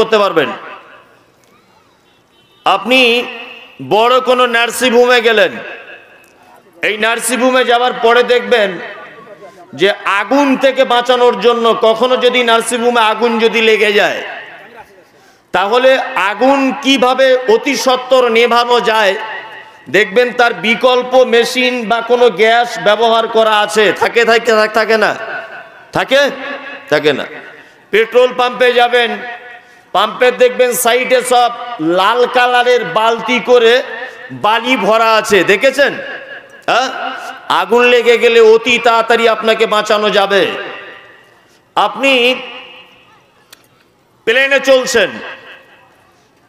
করতে পারবেন। আপনি বড় কোনো নার্সিং হোমে গেলেন, এই নার্সিং হোমে যাওয়ার পরে দেখবেন যে আগুন থেকে বাঁচানোর জন্য কখনো যদি নার্সিং হোমে আগুন যদি লেগে যায়, তাহলে আগুন কিভাবে অতি সত্বর নেভানো যায় দেখবেন তার বিকল্প মেশিন বা কোনো গ্যাস ব্যবহার করা আছে। থাকে থাকে থাকে না, থাকে থাকে না। পেট্রোল পাম্পে যাবেন, পাম্পে দেখবেন সাইডে সব লাল কালারের বালতি করে বালি ভরা আছে, দেখেছেন? হ্যাঁ, আগুন লেগে গেলে অতি তাড়াতাড়ি আপনাকে বাঁচানো যাবে। আপনি প্লেনে চলছেন,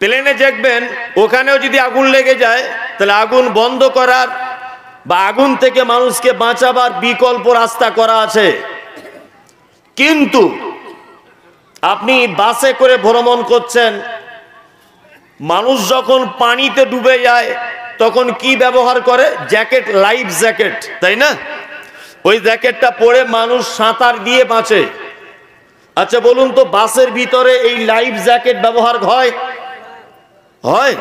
প্লেনে দেখবেন ওখানেও যদি আগুন লেগে যায় তাহলে আগুন বন্ধ করার বা আগুন থেকে মানুষকে বাঁচাবার বিকল্প রাস্তা করা আছে। কিন্তু আপনি বাসে করে ভ্রমণ করছেন, মানুষ যখন পানিতে ডুবে যায় তখন কি ব্যবহার করে? জ্যাকেট, লাইফ জ্যাকেট, তাই না? ওই জ্যাকেটটা পরে মানুষ সাঁতার দিয়ে বাঁচে। আচ্ছা বলুন তো, বাসের ভিতরে এই লাইফ জ্যাকেট ব্যবহার হয়? হয়?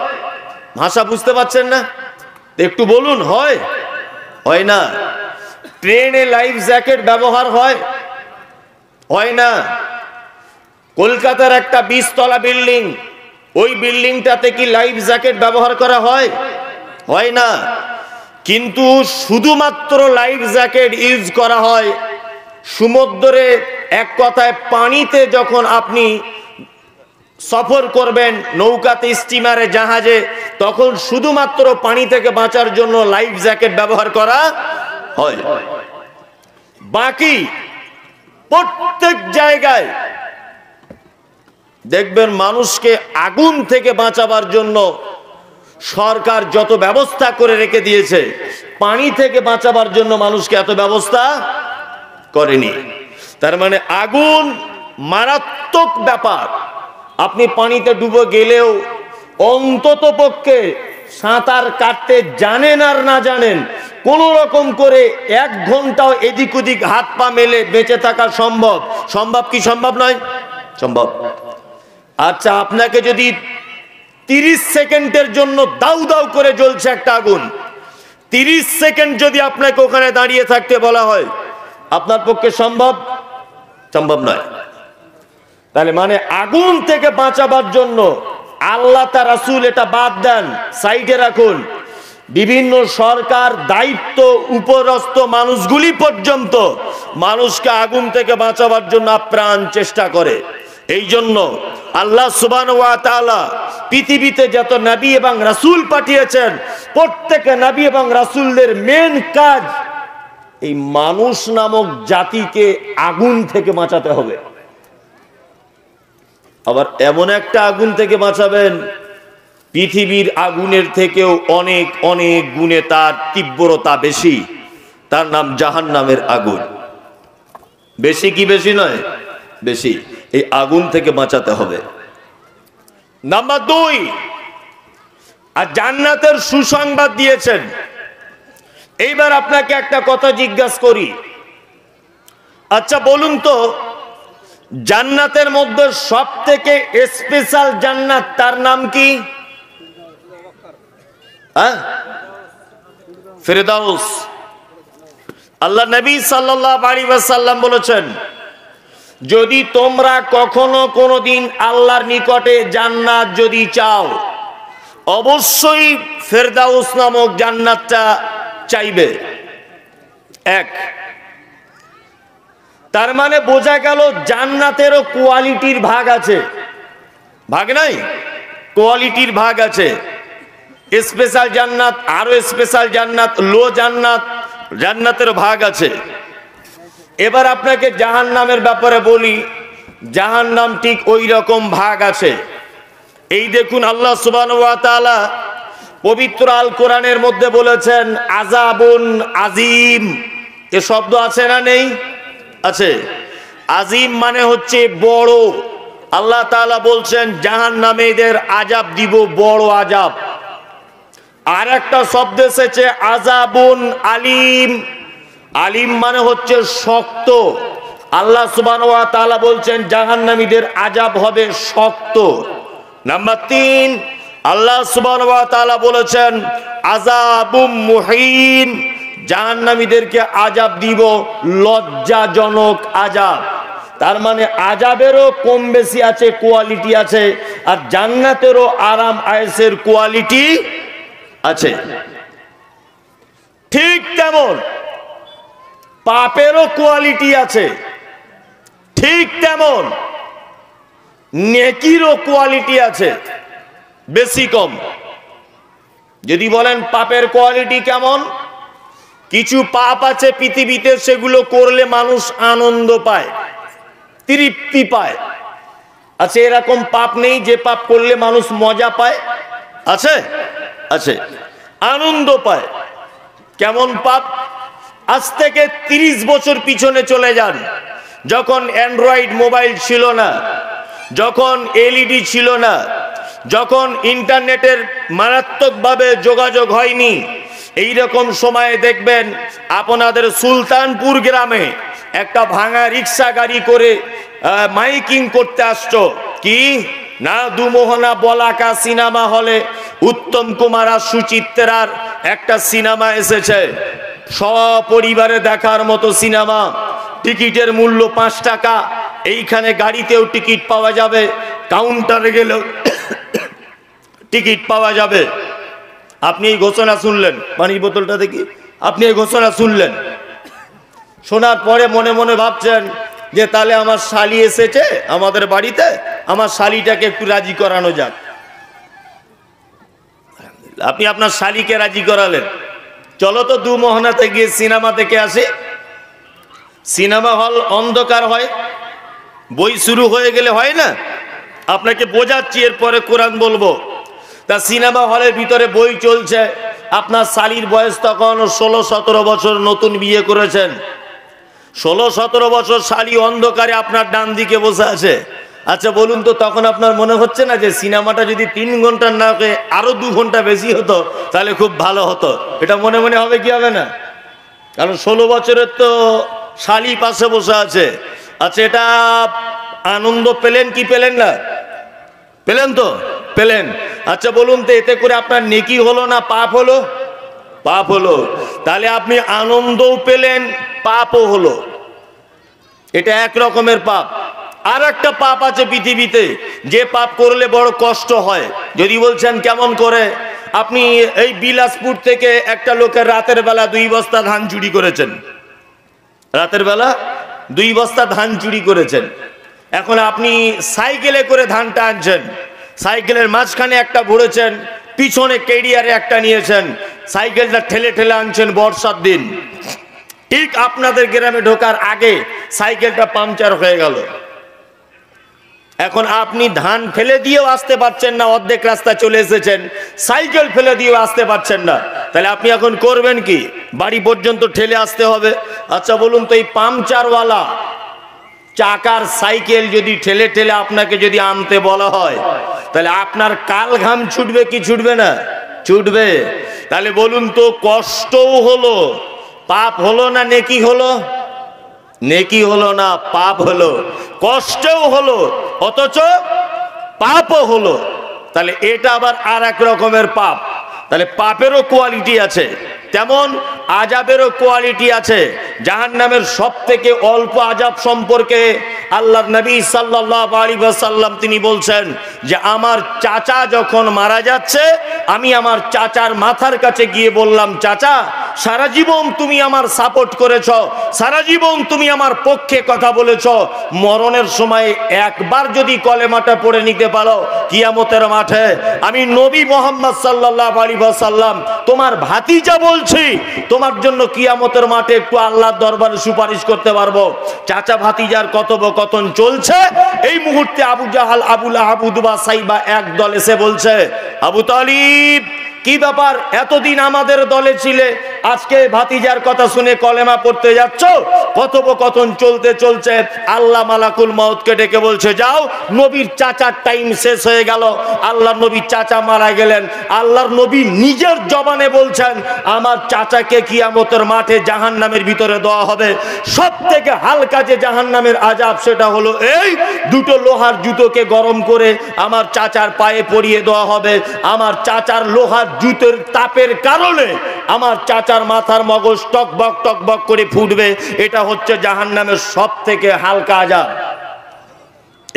ভাষা বুঝতে পারছেন না? একটু বলুন, হয়? হয় না। ট্রেনে লাইফ জ্যাকেট ব্যবহার হয়? হয় না। কলকাতার একটা 20 তলা বিল্ডিং, ওই বিল্ডিংটাতে কি লাইফ জ্যাকেট ব্যবহার করা হয়? হয় না। কিন্তু শুধুমাত্র লাইফ জ্যাকেট ইউজ করা হয় সমুদ্রে, এক কথায় পানিতে যখন আপনি সফর করবেন, নৌকাতে, স্টিমারে, জাহাজে, তখন শুধুমাত্র পানি থেকে বাঁচার জন্য লাইফ জ্যাকেট ব্যবহার করা হয়। বাকি প্রত্যেক জায়গায় দেখবেন মানুষকে আগুন থেকে বাঁচাবার জন্য সরকার যত ব্যবস্থা করে রেখে দিয়েছে, পানি থেকে বাঁচাবার জন্য মানুষকে এত ব্যবস্থা করেনি। তার মানে আগুন মারাত্মক ব্যাপার। আপনি পানিতে ডুবে গেলেও অন্তত পক্ষে সাঁতার কাটতে জানেন আর না জানেন, কোন রকম করে 1 ঘন্টাও এদিক ওদিক হাত পা মেলে বেঁচে থাকা সম্ভব। সম্ভব কি সম্ভব নয়? সম্ভব। আচ্ছা, আপনাকে যদি 30 সেকেন্ডের জন্য দাউ দাউ করে জ্বলছে একটা আগুন, 30 সেকেন্ড যদি আপনাকে ওখানে দাঁড়িয়ে থাকতে বলা হয়, আপনার পক্ষে সম্ভব? সম্ভব নয়। তাহলে মানে আগুন থেকে বাঁচাবার জন্য আল্লাহ তার রাসূল এটা বাদ দেন, সাইডে রাখুন। বিভিন্ন সরকার, দায়িত্ব উপরস্থ মানুষগুলি পর্যন্ত মানুষকে আগুন থেকে বাঁচাবার জন্য আপ্রাণ চেষ্টা করে। এই জন্য আল্লাহ সুবহানাহু ওয়া তাআলা পৃথিবীতে যত নবী এবং রাসূল পাঠিয়েছেন, প্রত্যেক নবী এবং রাসূলদের মেন কাজ এই মানুষ নামক জাতিকে আগুন থেকে বাঁচাতে হবে। আবার এমন একটা আগুন থেকে বাঁচাবেন, পৃথিবীর আগুনের থেকেও অনেক অনেক গুণে তার তীব্রতা বেশি। তার নাম জাহান্নামের আগুন। বেশি কি বেশি নয়? বেশি। এই আগুন থেকে বাঁচাতে হবে। নাম্বার 2, আর জান্নাতের সুসংবাদ দিয়েছেন। এইবার আপনাকে একটা কথা জিজ্ঞাসা করি, আচ্ছা বলুন তো, জান্নাতের মধ্যে সব থেকে স্পেশাল জান্নাত তার নাম কি? ফেরদাউস। আল্লাহ নবী সাল্লাল্লাহু আলাইহি ওয়াসাল্লাম বলেছেন, যদি তোমরা কখনো কোনোদিন আল্লাহর নিকটে জান্নাত যদি চাও, অবশ্যই ফেরদাউস নামক জান্নাতটা চাইবে। এক, তার মানে বোঝা গেল জান্নাতেরও কোয়ালিটির ভাগ আছে। ভাগ নাই, কোয়ালিটির ভাগ আছে। স্পেশাল জান্নাত, আরো স্পেশাল জান্নাত, লো জান্নাত, জান্নাতের ভাগ আছে। এবার আপনাকে জাহান্নামের ব্যাপারে বলি, জাহান্নাম ঠিক ওই রকম ভাগ আছে। এই দেখুন, আল্লাহ সুবহানাহু ওয়া তাআলা পবিত্র আল কোরআনের মধ্যে বলেছেন আযাবুন আযীম। এ শব্দ আছে না নেই? আছে। আযীম মানে হচ্ছে বড়। আল্লাহ তাআলা বলছেন জাহান্নামীদের আযাব দিব, বড় আযাব। আর একটা শব্দ এসেছে আযাবুন আলীম। আলিম মানে হচ্ছে শক্ত, আল্লাহ সুবহানাহু ওয়া তাআলা বলছেন জাহান্নামীদের আযাব হবে শক্ত। নাম্বার 3, আল্লাহ সুবহানাহু ওয়া তাআলা বলেছেন আযাবুম মুহিন, জাহান্নামীদেরকে আযাব দিব লজ্জাজনক আযাব। তার মানে আযাবেরও কম বেশি আছে, কোয়ালিটি আছে, আর জান্নাতেরও আরাম আয়েশের কোয়ালিটি আছে। ঠিক তেমন পাপেরও কোয়ালিটি আছে, ঠিক তেমন নেকিরও কোয়ালিটি আছে, বেশি কম। যদি বলেন পাপের কোয়ালিটি কেমন, কিছু পাপ আছে পৃথিবীতে সেগুলো করলে মানুষ আনন্দ পায়, তৃপ্তি পায়। আচ্ছা, এরকম পাপ নেই যে পাপ করলে মানুষ মজা পায়? আছে, আছে, আনন্দ পায়। কেমন পাপ? আজ থেকে 30 বছর পিছনে চলে যান, যখন অ্যান্ড্রয়েড মোবাইল ছিল না, যখন এলইডি ছিল না, যখন ইন্টারনেটের মারাত্মকভাবে যোগাযোগ হয়নি, এই রকম সময়ে দেখবেন আপনাদের সুলতানপুর গ্রামে একটা ভাঙা রিক্সা গাড়ি করে মাইকিং করতে আসছো কি না, দুমোহনা বলাকা সিনেমা হলে উত্তম কুমার আর সুচিত্রার একটা সিনেমা এসেছে, সপরিবারে দেখার মতো সিনেমা। টিকিটের মূল্য 5 টাকা। এইখানে গাড়িতেও টিকিট পাওয়া যাবে, কাউন্টারে গেলেও টিকিট পাওয়া যাবে। আপনি এই ঘোষণা শুনলেন, পানির বোতলটা দেখি, আপনি এই ঘোষণা শুনলেন, শোনার পরে মনে মনে ভাবছেন যে তাহলে আমার শালি এসেছে আমাদের বাড়িতে, আমার শালিটাকে একটু রাজি করানো যাক। আপনি আপনার শালিকে রাজি করালেন, চলো তো দুমোহনাতে গিয়ে সিনেমা দেখে আসে। সিনেমা হল অন্ধকার হয়, বই শুরু হয়ে গেলে হয় না, আপনাকে বোঝাচ্ছি, এরপরে কোরআন বলবো। তা সিনেমা হলের ভিতরে বই চলছে, আপনার শালির বয়স তখন 16-17 বছর, নতুন বিয়ে করেছেন, 16-17 বছর, শালি অন্ধকারে আপনার ডান দিকে বসে আছে। আচ্ছা বলুন তো, তখন আপনার মনে হচ্ছে না যে সিনেমাটা যদি 3 ঘন্টার না হয়ে আরো 2 ঘন্টা বেশি হতো তাহলে খুব ভালো হতো? এটা মনে মনে হবে কি হবে না? কারণ 16 বছরের তো শালি পাশে বসে আছে। আচ্ছা, এটা আনন্দ পেলেন কি পেলেন না? পেলেন তো, পেলেন। আচ্ছা বলুন তো, এতে করে আপনার নেকি হলো না পাপ হলো? পাপ হলো। তাহলে আপনি আনন্দও পেলেন, পাপও হলো। এটা এক রকমের পাপ। আর একটা পাপ আছে পৃথিবীতে, যে পাপ করলে বড় কষ্ট হয়। যদি বলছেন কেমন করে, আপনি এই বিলাসপুর থেকে একটা লোকের রাতের বেলা 2 বস্তা ধান চুরি করেছেন, রাতের বেলা 2 বস্তা ধান চুরি করেছেন। এখন আপনি সাইকেলে করে ধানটা আনছেন, সাইকেলের মাঝখানে একটা ভরেছেন, পিছনে কেরিয়ারে একটা নিয়েছেন, সাইকেলটা ঠেলে ঠেলে আনছেন বর্ষার দিন। ঠিক আপনাদের গ্রামে ঢোকার আগে সাইকেলটা পাংচার হয়ে গেল। এখন আপনি ধান ফেলে দিয়েও আসতে পারছেন না, অর্ধেক রাস্তা চলে এসেছেন, সাইকেল ফেলে দিয়েও আসতে পারছেন না, তাহলে আপনি এখন করবেন কি? বাড়ি পর্যন্ত ঠেলে আসতে হবে। আচ্ছা বলুন তো, এই পাংচারওয়ালা চাকার সাইকেল যদি ঠেলে ঠেলে আপনাকে যদি আনতে বলা হয়, তাহলে আপনার কাল ঘাম ছুটবে কি ছুটবে না? ছুটবে। তাহলে বলুন তো, কষ্টও হলো, পাপ হলো না নেকি হলো? নেকি হলো না, পাপ হলো। কষ্টও হলো অথচ পাপও হলো। তাহলে এটা আবার আর এক রকমের পাপ। তাহলে পাপেরও কোয়ালিটি আছে, তেমন আযাবেরও কোয়ালিটি আছে। জাহান্নামের সবথেকে অল্প আযাব সম্পর্কে আল্লাহর নবী সাল্লাল্লাহু আলাইহি ওয়াসাল্লাম তিনি বলছেন যে আমার চাচা যখন মারা যাচ্ছে, আমি আমার চাচার মাথার কাছে গিয়ে বললাম, চাচা সারা জীবন তুমি আমার সাপোর্ট করেছ, সারা জীবন তুমি আমার পক্ষে কথা বলেছ, মরণের সময় একবার যদি কলেমাটা পড়ে নিতে পারো, কিয়ামতের মাঠে আমি নবী মুহাম্মদ সাল্লাল্লাহু আলাইহি ওয়াসাল্লাম তোমার ভাতিজা বলছি, তোমার জন্য কিয়ামতের মাঠে একটু আল্লাহর দরবারে সুপারিশ করতে পারবো। চাচা ভাতিজার কথোপকথন চলছে, এই মুহূর্তে আবু জাহাল, আবু লাহাব, উতবা, সাইবা একদল এসে বলছে, আবু তালিব কি ব্যাপার, এতদিন আমাদের দলে ছিলে, আজকে ভাতিজার কথা শুনে কলেমা পড়তে যাচ্ছ, কথোপকথন চলতে চলছে আল্লাহ মালাকুল মউতকে ডেকে বলছে যাও, নবীর চাচার টাইম শেষ হয়ে গেল। আল্লাহর নবীর চাচা মারা গেলেন। আল্লাহর নবী নিজের জবানে বলছেন আমার চাচাকে কিয়ামতের মাঠে জাহান্নামের ভিতরে দেওয়া হবে। সব থেকে হালকা যে জাহান্নামের আযাব সেটা হলো এই দুটো লোহার জুতোকে গরম করে আমার চাচার পায়ে পরিয়ে দেওয়া হবে। আমার চাচার লোহার জুতোর তাপের কারণে আমার চাচার মাথার মগজ টকবক টকবক করে ফুটবে। এটা হচ্ছে জাহান্নামের সব থেকে হালকা আযাব।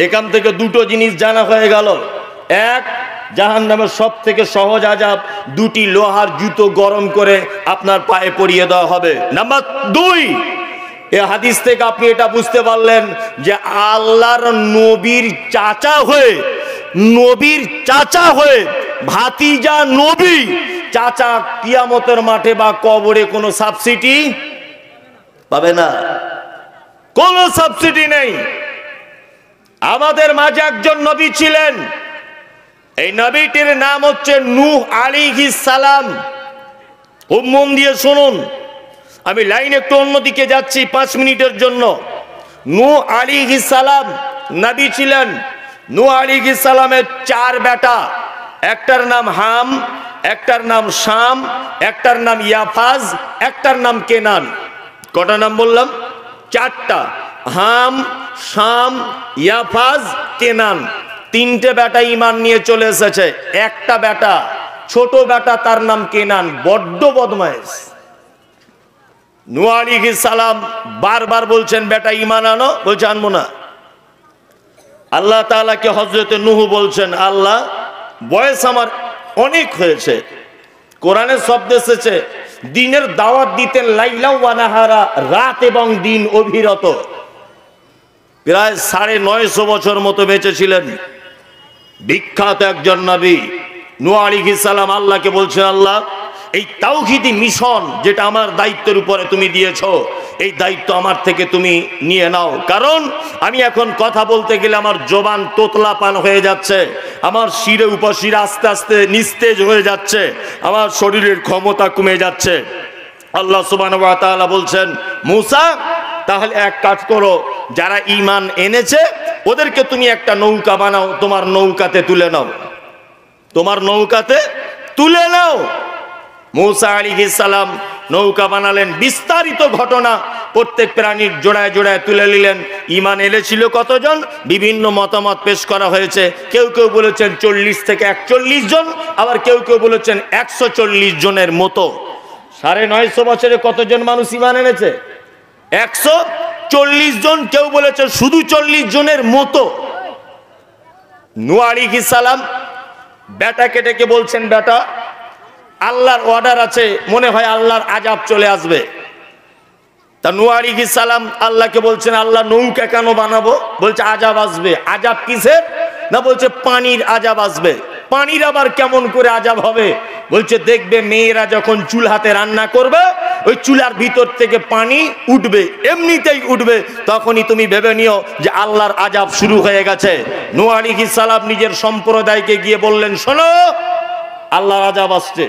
এখান থেকে দুটো জিনিস জানা হয়ে গেল। এক, জাহান্নামের সব থেকে সহজ আযাব দুটি লোহার জুতো গরম করে আপনার পায়ে পরিয়ে দেওয়া হবে। নাম্বার দুই, এই হাদিস থেকে আপনি এটা বুঝতে পারলেন যে আল্লাহর নবীর চাচা হয়ে ভাতিজা নবী চাচা কিয়ামতের মাঠে বা কবরে কোনো সাবসিডি পাবে না, কোনো সাবসিডি নেই। আমাদের মাঝে একজন নবী ছিলেন, এই নবীটির নাম হচ্ছে নূহ আলাইহিস সালাম। খুব মন দিয়ে শুনুন, আমি লাইন একটু অন্যদিকে যাচ্ছি 5 মিনিটের জন্য। নূহ আলাইহিস সালাম নবী ছিলেন। নূহ আলাইহিস সালামের 4 বেটা, একটার নাম হাম, একটার নাম শাম, একটার নাম ইয়াফাজ, একটার নাম কেনান। কটা নাম বললাম? 4টা। হাম, শাম, ইয়াফাজ, কেনান। 3টে বেটা ঈমান নিয়ে চলে এসেছে। একটা বেটা, ছোট বেটা, তার নাম কেনান, বড্ড বদমাইশ। নূহ আলাইহিস সালাম বারবার বলছেন বেটা ঈমান আনো, বলছে আনবো না। আল্লাহ তাআলাকে হযরতে নূহ বলছেন আল্লাহ বয়স আমার অনেক হয়েছে। কোরআনের শব্দ এসেছে দিনের দাওয়াত দিতেন লাইলা ওয়া নাহারা, রাত এবং দিন অবিরত। প্রায় 950 বছর মতো বেঁচে ছিলেন। বিখ্যাত একজন নবী নূহ আলাইহিস সালাম আল্লাহকে বলছেন আল্লাহ এই তাওহীদি মিশন যেটা আমার দায়িত্বের উপরে তুমি দিয়েছো, এই দায়িত্ব আমার থেকে তুমি নিয়ে নাও। কারণ আমি এখন কথা বলতে গেলে আমার জবান তোতলা পান হয়ে যাচ্ছে, আমার শিরে উপশিরে আস্তে আস্তে নিস্তেজ হয়ে যাচ্ছে, আমার শরীরের ক্ষমতা কমে যাচ্ছে। আল্লাহ সুবহানাহু ওয়া তাআলা বলছেন মূসা তাহলে এক কাজ করো, যারা ঈমান এনেছে ওদেরকে তুমি একটা নৌকা বানাও, তোমার নৌকাতে তুলে নাও, তোমার নৌকাতে তুলে নাও। মূসা আলাইহিস সালাম নৌকা বানালেন। বিস্তারিত ঘটনা প্রত্যেক প্রাণীর জোড়ায় জোড়ায় তুলে নিলেন। ঈমান এনেছিল কতজন বিভিন্ন মতামত পেশ করা হয়েছে। কেউ কেউ বলেছেন 40 থেকে 41 জন, আবার কেউ কেউ বলেছেন 140 জনের মতো। 950 বছরে কতজন মানুষ ঈমান এনেছে? 140 জন। কেউ বলেছে শুধু 40 জনের মতো। নূহ আলাইহিস সালাম বেটাকে ডেকে বলছেন বেটা আল্লাহর অর্ডার আছে, মনে হয় আল্লাহর আযাব চলে আসবে। তা নূহ আলাইহিস সালাম আল্লাহকে বলছেন আল্লাহ নৌকা কেন বানাবো? বলছে আযাব আসবে। আযাব কিসের? না বলছে পানির আযাব আসবে। পানির আবার কেমন করে আযাব হবে? বলছে দেখবে মেয়েরা যখন চুলাতে রান্না করবে ওই চুলার ভিতর থেকে পানি উঠবে, এমনিতেই উঠবে, তখনই তুমি ভেবে নিও যে আল্লাহর আযাব শুরু হয়ে গেছে। নূহ আলাইহিস সালাম নিজের সম্প্রদায়কে গিয়ে বললেন শোনো আল্লাহর আযাব আসছে,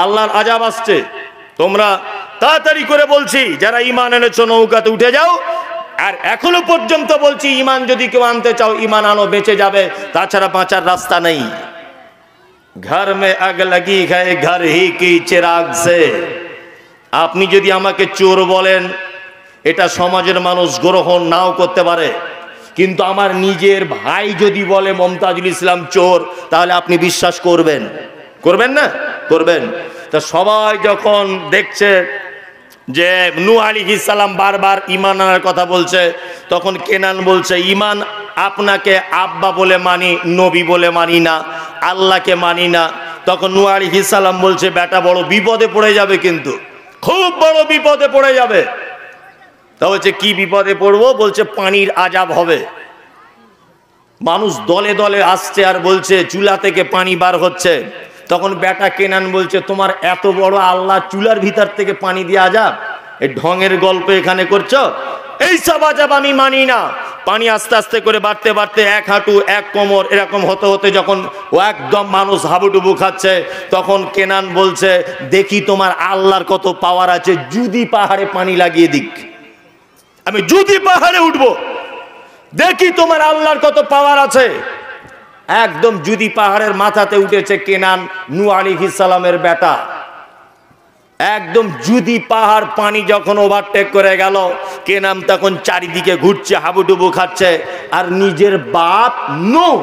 আল্লাহর আযাব আসছে, তোমরা তাড়াতাড়ি করে বলছি যারা ঈমান এনেছো নৌকাতে উঠে যাও। আর এখনো পর্যন্ত বলছি ঈমান যদি কেউ আনতে চাও ঈমান আনো, বেঁচে যাবে, তাছাড়া বাঁচার রাস্তা নেই। ঘর মে আগ লাগি হ্যায় ঘর হি কি চিরাগ সে। আপনি যদি আমাকে চোর বলেন এটা সমাজের মানুষ গ্রহণ নাও করতে পারে, কিন্তু আমার নিজের ভাই যদি বলে মমতাজুল ইসলাম চোর, তাহলে আপনি বিশ্বাস করবেন? করবেন না? করবেন। তা সবাই যখন দেখছে যে নূহ আলাইহিস সালাম বারবার ঈমান আনার কথা বলছে, তখন কেনান বলছে ঈমান আপনাকে আব্বা বলে মানি, নবী বলে মানি না, আল্লাহকে মানি না। তখন নূহ আলাইহিস সালাম বলছে বেটা বড় বিপদে পড়ে যাবে, কিন্তু খুব বড় বিপদে পড়ে যাবে। তা বলছে কি বিপদে পড়বো? বলছে পানির আযাব হবে। মানুষ দলে দলে আসছে আর বলছে চুলা থেকে পানি বার হচ্ছে। তখন বেটা কেনান বলছে তোমার এত বড় আল্লাহ চুলার ভিতর থেকে পানি দিয়ে আযাব? এই ঢঙের গল্প এখানে করছো? এই সব আজাব আমি মানি না। পানি আস্তে আস্তে করে বাড়তে বাড়তে এক হাঁটু এক কোমর এরকম হতে হতে যখন ও একদম মানুষ হাবুডুবু খাচ্ছে, তখন কেনান বলছে, দেখি তোমার আল্লাহর কত পাওয়ার আছে, যদি পাহাড়ে পানি লাগিয়ে দিক, আমি যদি পাহাড়ে উঠবো, দেখি তোমার আল্লাহর কত পাওয়ার আছে। একদম যদি পাহাড়ের মাথাতে উঠেছে কেনান, নূহ আলাইহিস সালামের বেটা। একদম যদি পাহাড় পানি যখন ওভারটেক করে গেল, কেনান তখন চারিদিকে ঘুরছে, হাবুডুবু খাচ্ছে, আর নিজের বাপ নূহ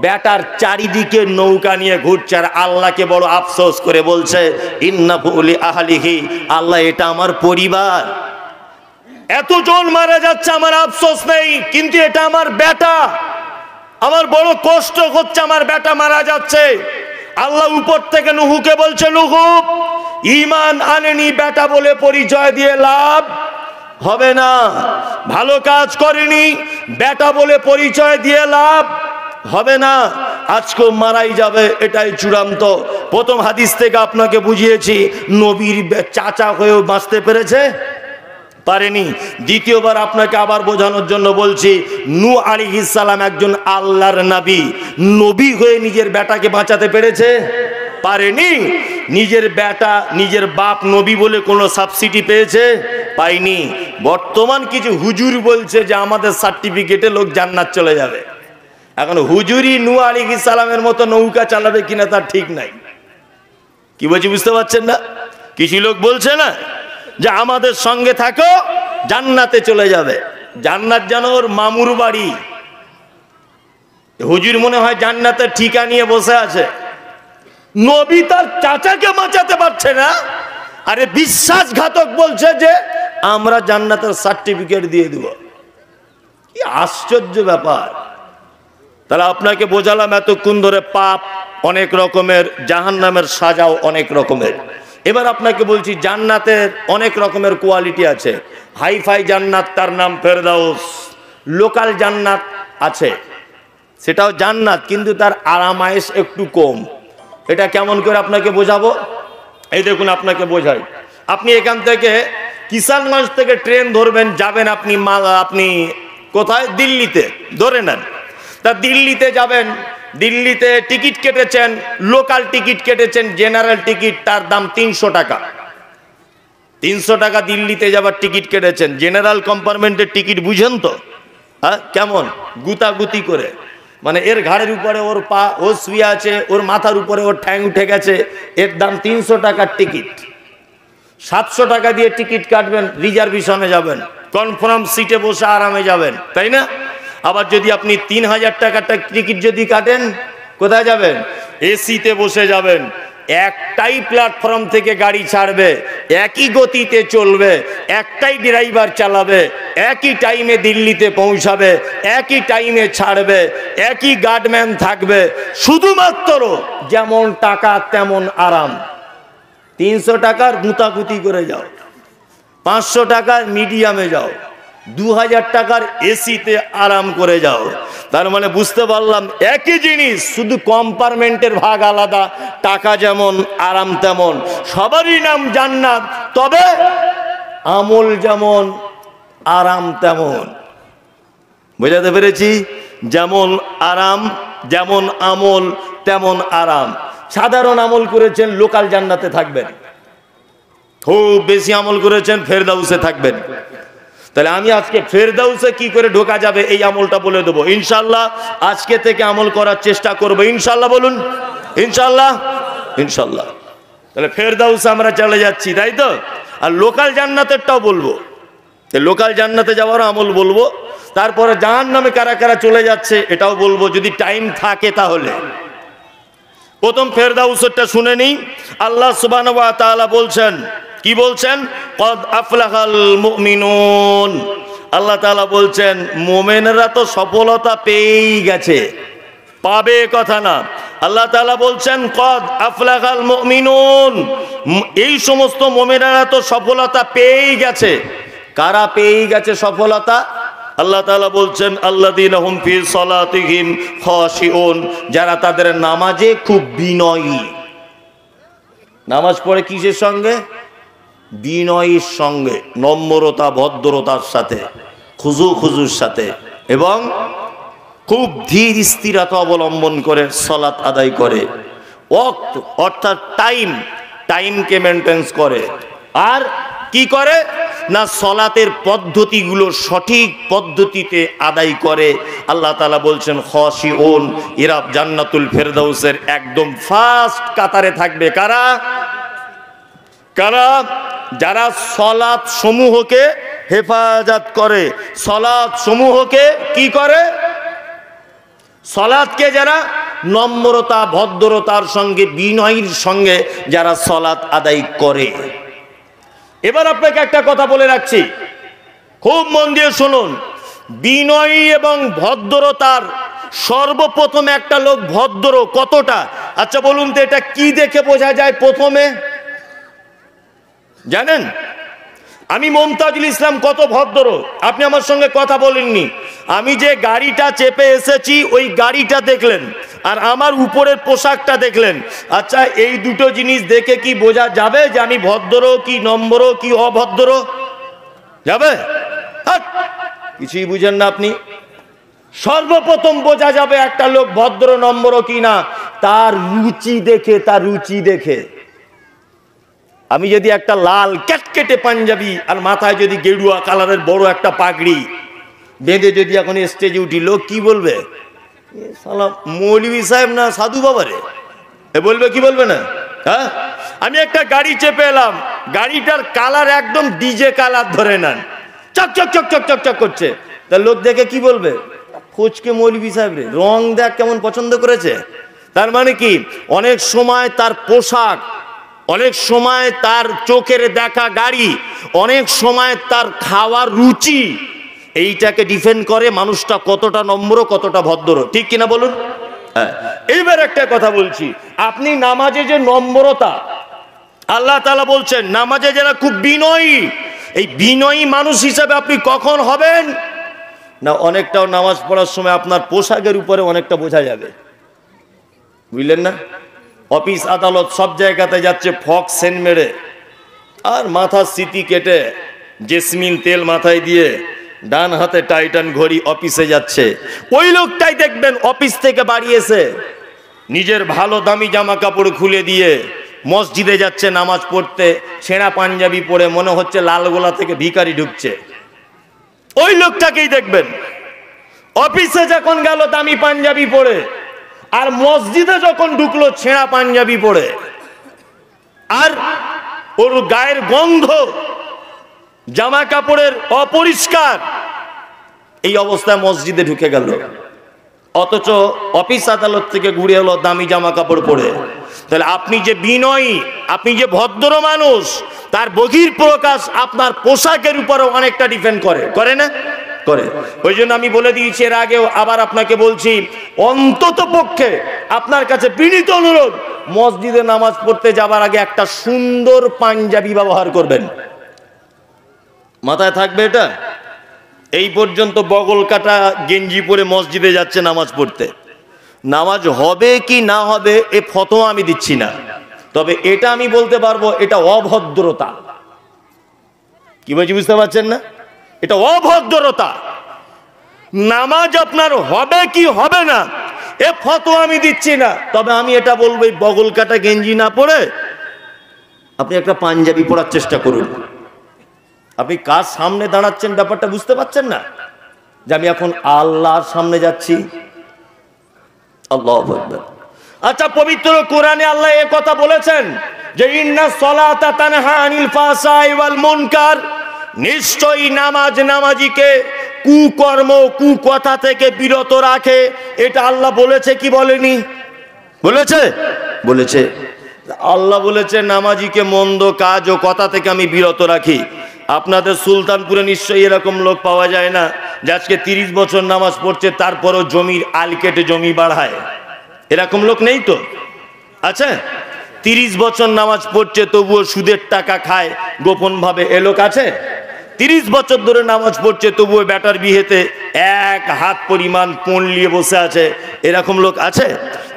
বেটার চারিদিকে নৌকা নিয়ে ঘুরছে, আর আল্লাহকে বড় আফসোস করে বলছে, ইন্নাহু লি আহলিহি, আল্লাহ এটা আমার পরিবার, এতজন মারা যাচ্ছে আমার আফসোস নেই, কিন্তু এটা আমার বেটা, আমার বড় কষ্ট হচ্ছে, আমার বেটা মারা যাচ্ছে। আল্লাহ উপর থেকে নূহকে বলছে, নূহ ঈমান আনেনি বেটা বলে পরিচয় দিয়ে লাভ হবে না, ভালো কাজ করেনি বেটা বলে পরিচয় দিয়ে লাভ হবে না, আজকেও মারাই যাবে, এটাই চূড়ান্ত। প্রথম হাদিস থেকে আপনাকে বুঝিয়েছি, নবীর চাচা হয়েও বাঁচতে পেরেছে, পারেনি। দ্বিতীয়বার আপনাকে আবার বোঝানোর জন্য বলছি, নূহ আলাইহিস সালাম একজন আল্লাহর নবী, নবী হয়ে নিজের বেটাকে বাঁচাতে পেরেছে, পারেনি। নিজের বেটা নিজের বাপ নবী বলে কোনো সাবসিডি পেয়েছে, পাইনি। বর্তমান কিছু হুজুর বলছে যে আমাদের সার্টিফিকেটে লোক জান্নাত চলে যাবে। এখন হুজুরি নূহ আলাইহিস সালামের মতো নৌকা চালাবে কিনা তার ঠিক নাই। কি বলছি বুঝতে পারছেন না? কিছু লোক বলছে না যে আমাদের সঙ্গে থাকো জান্নাতে চলে যাবে, জান্নাত যেন ওর মামুর বাড়ি। হুজুর মনে হয় জান্নাতের ঠিকা নিয়ে বসে আছে। নবী তার চাচাকে বাঁচাতে পারছে না, আরে বিশ্বাসঘাতক বলছে যে আমরা জান্নাতের সার্টিফিকেট দিয়ে দেব। কি আশ্চর্য ব্যাপার। তাহলে আপনাকে বোঝালাম এতক্ষণ ধরে পাপ অনেক রকমের, জাহান্নামের সাজাও অনেক রকমের। এবার আপনাকে বলছি জান্নাতের অনেক রকমের কোয়ালিটি আছে। হাইফাই জান্নাত, তার নাম ফেরদাউস। লোকাল জান্নাত আছে, সেটাও জান্নাত, কিন্তু তার আরামায়েশ একটু কম। এটা কেমন করে আপনাকে বোঝাবো? এই দেখুন আপনাকে বোঝাই। আপনি এখান থেকে কিষানগঞ্জ থেকে ট্রেন ধরবেন, যাবেন আপনি কোথায়? দিল্লিতে ধরে নেন। তা দিল্লিতে যাবেন, দিল্লিতে টিকিট কেটেছেন, লোকাল টিকিট কেটেছেন, জেনারেল টিকিট, তার দাম 300 টাকা। 300 টাকা দিল্লিতে যাবার টিকিট কেটেছেন। জেনারেল কম্পার্টমেন্টের টিকিট বুঝেন তো? হ্যাঁ, কেমন গুতাগুতি করে, মানে এর ঘাড়ের উপরে ওর পা, ও শুয়ে আছে, ওর মাথার উপরে ওর ঠ্যাং উঠে গেছে, এর দাম 300 টাকার টিকিট। 700 টাকা দিয়ে টিকিট কাটবেন, রিজার্ভেশনে যাবেন, কনফার্ম সিটে বসে আরামে যাবেন, তাই না? আবার যদি আপনি 3000 টাকার টিকিট যদি কাটেন, কোথায় যাবেন? এসিতে বসে যাবেন। একটাই প্ল্যাটফর্ম থেকে গাড়ি ছাড়বে, একই গতিতে চলবে, একটাই ড্রাইভার চালাবে, একই টাইমে দিল্লিতে পৌঁছাবে, একই টাইমে ছাড়বে, একই গার্ডম্যান থাকবে। শুধুমাত্র যেমন টাকা তেমন আরাম। 300 টাকার গুতাগুতি করে যাও, 500 টাকার মিডিয়ামে যাও, 2000 টাকার এসিতে আরাম করে যাও। তার মানে বুঝতে পারলাম একই জিনিস, শুধু কম্পার্টমেন্টের ভাগ আলাদা, টাকা যেমন আরাম তেমন, সবারই নাম জান্নাত, তবে আমল যেমন আরাম তেমন। বুঝাতে পেরেছি? যেমন আরাম, যেমন আমল তেমন আরাম। সাধারণ আমল করেছেন, লোকাল জান্নাতে থাকবেন। খুব বেশি আমল করেছেন, ফেরদাউসে থাকবেন। তাহলে আমি আজকে ফেরদাউসে কি করে ঢোকা যাবে এই আমলটা বলে দেবো ইনশাল্লাহ। আজকে থেকে আমল করার চেষ্টা করবো ইনশাল্লাহ। বলুন ইনশাল্লাহ। ইনশাল্লাহ। তাহলে ফেরদাউসে আমরা চলে যাচ্ছি, তাই তো? আর লোকাল জান্নাতেরটাও বলবো, লোকাল জান্নাতে যাওয়ার আমল বলবো। তারপরে জাহান্নামে কারা কারা চলে যাচ্ছে এটাও বলবো, যদি টাইম থাকে তাহলে। প্রথম ফেরদাউসেরটা শুনে নিই। আল্লাহ সুবহানাহু ওয়া তাআলা বলছেন, কি বলছেন? কদ আফলাহাল মুমিনুন। আল্লাহ তাআলা বলছেন মুমিনরা তো সফলতা পেয়েই গেছে, পাবে কথা না। আল্লাহ তাআলা বলছেন কদ আফলাহাল মুমিনুন, এই সমস্ত মুমিনরা তো সফলতা পেয়েই গেছে। কারা পেয়েই গেছে সফলতা? আল্লাহ তাআলা বলছেন আল্লাযীনা হুম ফি সালাতিহিম খাশিউন, যারা তাদের নামাজে খুব বিনয়ী। নামাজ পড়ে কিসের সঙ্গে? বিনয়ের সঙ্গে, নম্রতা ভদ্রতার সাথে। খুজুর সাথে এবং খুব ধীর স্থিরতা অবলম্বন করে সালাত আদায় করে, ওয়াক্ত অর্থাৎ টাইমকে মেনটেন্স করে। আর কি করে না, সালাতের পদ্ধতিগুলো সঠিক পদ্ধতিতে আদায় করে। আল্লাহ তাআলা বলছেন খাশিউন, এরা জান্নাতুল ফেরদাউসের একদম ফার্স্ট কাতারে থাকবে। কারা? যারা সালাত সমূহকে হেফাজত করে, সালাত সমূহকে কি করে? সালাতকে যারা নম্রতা ভদ্রতার সঙ্গে বিনয়ের সঙ্গে যারা সালাত আদায় করে। এবার আপনাকে একটা কথা বলে রাখছি, খুব মন দিয়ে শুনুন। বিনয়ী এবং ভদ্রতার সর্বপ্রথম একটা লোক ভদ্র কতটা, আচ্ছা বলুন তো, এটা কি দেখে বোঝা যায় প্রথমে জানেন? আমি মমতাজুল ইসলাম কত ভদ্র, আপনি আমার সঙ্গে কথা বলেননি। আমি যে গাড়িটা চেপে এসেছি ওই গাড়িটা দেখলেন, আর আমার উপরের পোশাকটা দেখলেন। আচ্ছা এই দুটো জিনিস দেখে কি বোঝা যাবে যে আমি ভদ্র কি নম্র কি অভদ্র? যাবে? কিছুই বুঝেন না আপনি। সর্বপ্রথম বোঝা যাবে একটা লোক ভদ্র নম্র কি না তার রুচি দেখে, তার রুচি দেখে। আমি যদি একটা লাল ক্যাটকেটে পাঞ্জাবি আর মাথায় যদি গেরুয়া কালারের বড় একটা পাগড়ি বেঁধে যদি এখন স্টেজে উঠি, লোক কি বলবে? শালা মৌলভী সাহেব না সাধু বাবা রে, এ বলবে কি বলবে না? হ্যাঁ, আমি একটা গাড়ি চেপে এলাম, গাড়িটার কালার একদম ডিজে কালার ধরে নেন, চক চক চক চক চক চক করছে, তা লোক দেখে কি বলবে? ফচকে মৌলভী সাহেব রে, রং দেখ কেমন পছন্দ করেছে। তার মানে কি, অনেক সময় তার পোশাক, অনেক সময় তার চোখের দেখা গাড়ি, অনেক সময় তার খাওয়ার রুচি, এইটাকে ডিফেন্ড করে মানুষটা কতটা নম্র কতটা ভদ্র, ঠিক কিনা বলুন? হ্যাঁ, এইবার একটা কথা বলছি, আপনি নামাজে যে নম্রতা, আল্লাহ তাআলা বলছেন নামাজে যারা খুব বিনয়ী, এই বিনয়ী মানুষ হিসাবে আপনি কখন হবেন না, অনেকটাও নামাজ পড়ার সময় আপনার পোশাকের উপরে অনেকটা বোঝা যাবে, বুঝলেন না? অফিস আদালত সব জায়গাতে যাচ্ছে ফক সেন মেরে, আর মাথার স্মৃতি কেটে জেসমিন তেল মাথায় দিয়ে ডান হাতে টাইটান ঘড়ি অফিসে যাচ্ছে। ওই লোকটাই দেখবেন অফিস থেকে বাড়ি এসে নিজের ভালো দামি জামা কাপড় খুলে দিয়ে মসজিদে যাচ্ছে নামাজ পড়তে, ছেঁড়া পাঞ্জাবি পরে মনে হচ্ছে লালগোলা থেকে ভিখারি ঢুকছে। ওই লোকটাকেই দেখবেন অফিসে যখন গেল দামি পাঞ্জাবি পরে, আর মসজিদে যখন ঢুকলো ছেঁড়া পাঞ্জাবি পরে, আর ওর গায়ের গন্ধ, জামা কাপড়ের অপরিষ্কার, এই অবস্থায় মসজিদে ঢুকে গেল, অথচ অফিস আদালত থেকে ঘুরে এলো দামি জামা কাপড় পরে। তাহলে আপনি যে বিনয়ী, আপনি যে ভদ্র মানুষ, তার বহির প্রকাশ আপনার পোশাকের উপরও অনেকটা ডিপেন্ড করে, করে না? করে। ওই জন্য আমি বলে দিয়েছি এর আগেও, আবার আপনাকে বলছি, অন্তত পক্ষে আপনার কাছে বিনীত অনুরোধ, মসজিদে নামাজ পড়তে যাবার আগে একটা সুন্দর পাঞ্জাবি ব্যবহার করবেন। মাথায় থাকবে এটা। এই পর্যন্ত বগল কাটা গেঞ্জি পরে মসজিদে যাচ্ছে নামাজ পড়তে, নামাজ হবে কি না হবে এ ফতোয়া আমি দিচ্ছি না, তবে এটা আমি বলতে পারবো এটা অভদ্রতা। কি বলছি বুঝতে পারছেন না? এটা অভদ্রতা। নামাজ আপনার হবে কি হবে না এ ফতোয়া আমি দিচ্ছি না, তবে আমি এটা বলবো এই বগল কাটা গেঞ্জি না পরে আপনি একটা পাঞ্জাবি পরার চেষ্টা করুন। আপনি কার সামনে দাঁড়াচ্ছেন ব্যাপারটা বুঝতে পারছেন না, যে আমি এখন আল্লাহর সামনে যাচ্ছি। আল্লাহু আকবার। আচ্ছা, পবিত্র কোরআনে আল্লাহ এই কথা বলেছেন যে ইন্নাস সালাতা তানহা আনিল ফাহশাই ওয়াল মুনকার, নিশ্চয়ই নামাজ নামাজিকে কুকর্ম কুকথা থেকে বিরত রাখে। এটা আল্লাহ বলেছে কি বলেনি? বলেছে, বলেছে। আল্লাহ বলেছে নামাজিকে মন্দ কাজ ও কথা থেকে আমি বিরত রাখি। আপনাদের সুলতানপুরে নিশ্চয়ই এরকম লোক পাওয়া যায় না যে আজকে 30 বছর নামাজ পড়ছে তারপরও জমির আল কেটে জমি বাড়ায়, এরকম লোক নেই তো? আচ্ছা, 30 বছর নামাজ পড়ছে তবুও সুদের টাকা খায় গোপন ভাবে, এ লোক আছে? 30 বছর ধরে নামাজ পড়ছে তবুও বেটার বিয়েতে 1 হাত পরিমাণ কোণ নিয়ে বসে আছে, এরকম লোক আছে?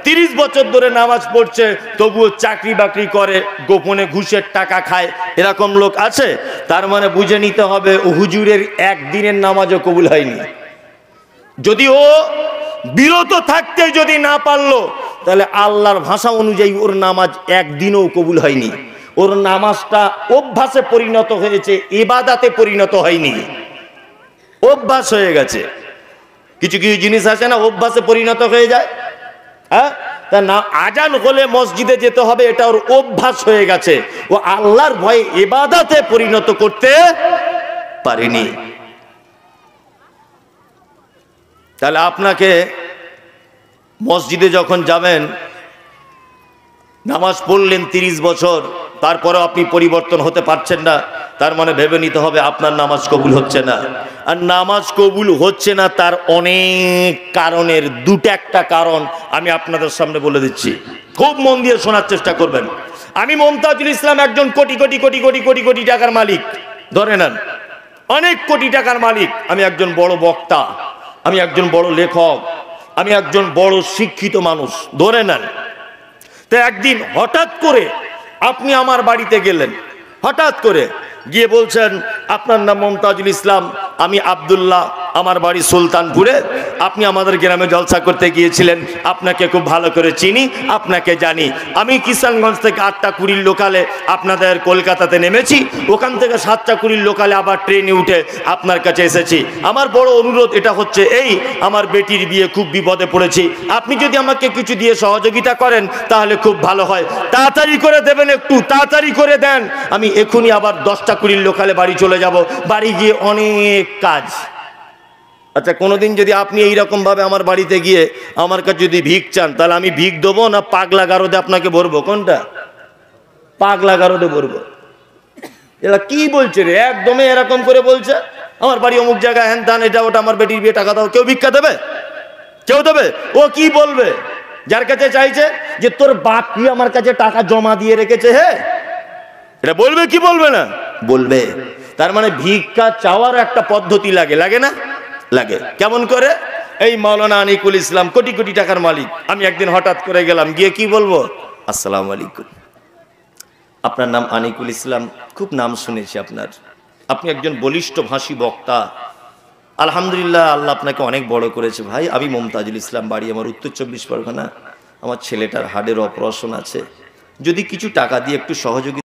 30 বছর ধরে নামাজ পড়ছে, তবুও চাকরি বাকরি করে, গোপনে ঘুষের টাকা খায়, এরকম লোক আছে। তার মানে বুঝে নিতে হবে ও হুজুরের একদিনের নামাজও কবুল হয়নি। যদি ও বিরত থাকতে যদি না পারলো, তাহলে আল্লাহর ভাষা অনুযায়ী ওর নামাজ একদিনও কবুল হয়নি। ওর নামাজটা অভ্যাসে পরিণত হয়েছে, ইবাদাতে পরিণত হয়নি, অভ্যাস হয়ে গেছে। কিছু কিছু জিনিস আছে না, অভ্যাসে পরিণত হয়ে যায়। হ্যাঁ, তা না, আজান হলে মসজিদে যেতে হবে, এটা ওর অভ্যাস হয়ে গেছে। ও আল্লাহর ভয়ে ইবাদাতে পরিণত করতে পারেনি। তাহলে আপনাকে মসজিদে যখন যাবেন, নামাজ পড়লেন 30 বছর, তারপরেও আপনি পরিবর্তন হতে পারছেন না, তার মানে ভেবে নিতে হবে আপনার নামাজ কবুল হচ্ছে না। আর নামাজ কবুল হচ্ছে না তার অনেক কারণের একটা কারণ আমি আপনাদের সামনে বলে দিচ্ছি, খুব মন দিয়ে শোনার চেষ্টা করবেন। আমি মমতাজুল ইসলাম একজন কোটি কোটি কোটি কোটি কোটি কোটি টাকার মালিক, ধরে নেন অনেক কোটি টাকার মালিক। আমি একজন বড় বক্তা, আমি একজন বড় লেখক, আমি একজন বড় শিক্ষিত মানুষ, ধরে নেন। তো একদিন হঠাৎ করে আপনি আমার বাড়িতে গেলেন, হঠাৎ করে গিয়ে বলছেন আপনার নাম মমতাজুল ইসলাম, আমি আব্দুল্লাহ, আমার বাড়ি সুলতানপুরে, আপনি আমাদের গ্রামে জলসা করতে গিয়েছিলেন, আপনাকে খুব ভালো করে চিনি, আপনাকে জানি। আমি কিষানগঞ্জ থেকে 8টা 20 লোকালে আপনাদের কলকাতাতে নেমেছি, ওখান থেকে 7টা 20 লোকালে আবার ট্রেনে উঠে আপনার কাছে এসেছি। আমার বড় অনুরোধ এটা হচ্ছে এই, আমার বেটির বিয়ে, খুব বিপদে পড়েছি, আপনি যদি আমাকে কিছু দিয়ে সহযোগিতা করেন তাহলে খুব ভালো হয়, তাড়াতাড়ি করে দেবেন, একটু তাড়াতাড়ি করে দেন। আমি এখনই আবার 10টা 20 লোকালে বাড়ি চলে যাব, বাড়ি গিয়ে অনেক কাজ। আচ্ছা, কোনোদিন যদি আপনি এইরকম ভাবে আমার বাড়িতে গিয়ে আমার কাছে যদি ভিক চান, তাহলে আমি ভিক দেবো না পাগলা গারদে আপনাকে ভরবো? কোনটা? পাগলা গারদে ভরবো। এরা কি বলছে রে, একদমই এরকম করে বলছে, আমার বাড়ি অমুক জায়গায়, হ্যান ত্যান, এটা ওটা, আমার বেটির বিয়ে, টাকা দাও। কেউ ভিক্ষা দেবে? কেউ দেবে? ও কি বলবে? যার কাছে চাইছে যে তোর বাপ কি আমার কাছে টাকা জমা দিয়ে রেখেছে, হে, এটা বলবে কি বলবে না? বলবে। তার মানে ভিক্ষা চাওয়ার একটা পদ্ধতি লাগে, লাগে না? লাগে। কেমন করে? এই মাওলানা আনিকুল ইসলাম কোটি কোটি টাকার মালিক, আমি একদিন হঠাৎ করে গেলাম, গিয়ে কি বলবো, আসসালামু আলাইকুম, আপনার নাম আনিকুল ইসলাম, খুব নাম শুনেছি আপনার, আপনি একজন বলিষ্ঠ ভাষী বক্তা, আলহামদুলিল্লাহ, আল্লাহ আপনাকে অনেক বড় করেছে। ভাই, আমি মমতাজুল ইসলাম, বাড়ি আমার উত্তর 24 পরগনা, আমার ছেলেটার হার্টের অপারেশন আছে, যদি কিছু টাকা দিয়ে একটু সহযোগিতা